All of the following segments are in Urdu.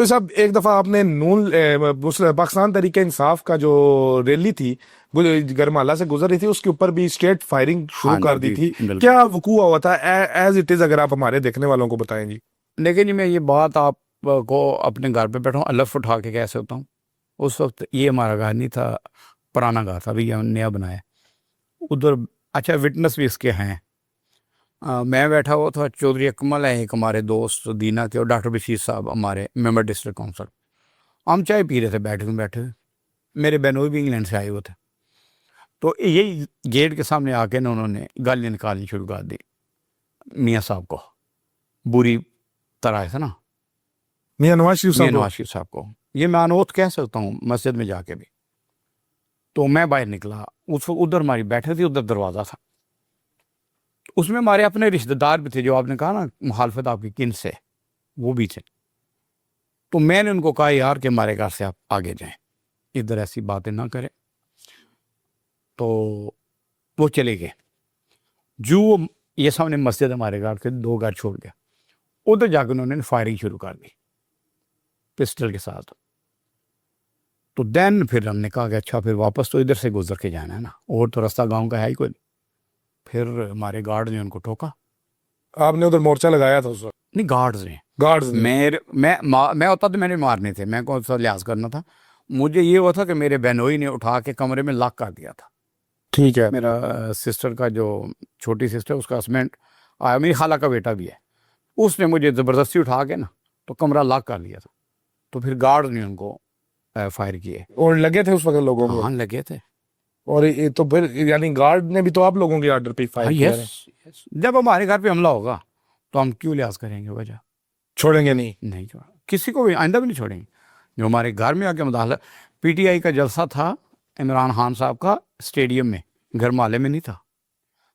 تو صاحب ایک دفعہ آپ نے پاکستان تحریک انصاف کا جو ریلی تھی گرمالہ سے گزر رہی تھی، اس کے اوپر بھی اسٹریٹ فائرنگ شروع کر دی تھی، کیا وقوع ہوا تھا ایز اٹ از، اگر آپ ہمارے دیکھنے والوں کو بتائیں جی؟ لیکن جی میں یہ بات آپ کو اپنے گھر پہ بیٹھا ہوں الف اٹھا کے کیسے ہوتا ہوں. اس وقت یہ ہمارا گھر نہیں تھا، پرانا گھر تھا، ابھی یہ نیا بنایا ادھر. اچھا وٹنس بھی اس کے ہیں. میں بیٹھا ہوا تھا، چودھری اکمل ہے ایک ہمارے دوست دینا کے، اور ڈاکٹر بشیر صاحب ہمارے ممبر ڈسٹرکٹ کونسل. ہم چائے پی رہے تھے بیٹھے. میرے بہنوئی بھی انگلینڈ سے آئے ہوئے تھے. تو یہی گیٹ کے سامنے آ کے نا انہوں نے گالیاں نکالنی شروع کر دی میاں صاحب کو، بری طرح سے نا، میاں نواز شریف صاحب کو. یہ میں انوت کہہ سکتا ہوں مسجد میں جا کے بھی. تو میں باہر نکلا، اس وقت ادھر ہماری بیٹھے تھی، ادھر دروازہ تھا. اس میں ہمارے اپنے رشتہ دار بھی تھے، جو آپ نے کہا نا مخالفت آپ کی کن سے، وہ بھی تھے. تو میں نے ان کو کہا یار کہ ہمارے گھر سے آپ آگے جائیں، ادھر ایسی باتیں نہ کریں. تو وہ چلے گئے. جو یہ سامنے مسجد ہمارے گھر کے 2 گھر چھوڑ گیا، ادھر جا کے انہوں نے فائرنگ شروع کر دی پسٹل کے ساتھ. تو دین پھر ہم نے کہا کہ اچھا پھر واپس تو ادھر سے گزر کے جانا ہے نا، اور تو راستہ گاؤں کا ہے ہی کوئی نہیں. پھر ہمارے گارڈ نے ان کو ٹھوکا. آپ نے ادھر مورچہ لگایا تھا اس وقت؟ نہیں، گارڈز نے. میں ہوتا تو میں نے مارنے تھے، میں کون سا لحاظ کرنا تھا. مجھے یہ ہوا تھا کہ میرے بہنوئی نے اٹھا کے کمرے میں لاک کر دیا تھا. ٹھیک ہے. میرا سسٹر کا جو چھوٹی سسٹر، اس کا ہسبینڈ آیا، میری خالہ کا بیٹا بھی ہے، اس نے مجھے زبردستی اٹھا کے نا تو کمرہ لاک کر لیا تھا. تو پھر گارڈ نے ان کو فائر کیے. اور لگے تھے اس وقت لوگوں کو؟ ہاں لگے تھے. اور تو پھر یعنی گارڈ نے بھی تو آپ لوگوں کے آرڈر پہ فائر کیا ہے؟ جب ہمارے گھر پہ حملہ ہوگا تو ہم کیوں لحاظ کریں گے؟ وجہ چھوڑیں گے نہیں چھوڑا، کسی کو بھی آئندہ بھی نہیں چھوڑیں گے. جو ہمارے گھر میں آ کے مداخلت، پی ٹی آئی کا جلسہ تھا عمران خان صاحب کا اسٹیڈیم میں، گھرمالے میں نہیں تھا.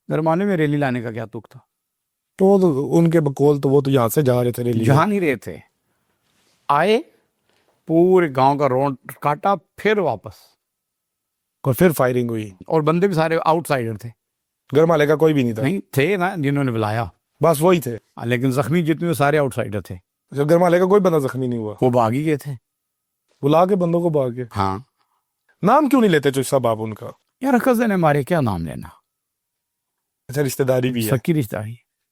گھرمالے میں ریلی لانے کا کیا تک تھا؟ تو ان کے بقول تو وہ تو یہاں سے جا رہے تھے ریلی، جہاں نہیں رہے تھے، آئے پورے گاؤں کا روڈ کاٹا، پھر واپس، اور پھر فائرنگ ہوئی. اور بندے بھی سارے آؤٹ سائڈر تھے، گھرمالے کا کوئی بھی نہیں تھا؟ نہیں تھے نا جنہوں نے بلایا، بس وہی تھے. لیکن زخمی جتنے سارے آؤٹ سائڈر تھے. جب گھرمالے کا کوئی بندہ زخمی نہیں ہوا؟ وہ بھاگ ہی گئے تھے، بلا کے بندوں کو بھاگ گئے. ہاں. نام کیوں نہیں لیتے جو صاحب آپ ان کا؟ یار کزن ہے ہمارے، کیا نام لینا. اچھا رشتہ داری بھی ہے، سکی رشتہ داری.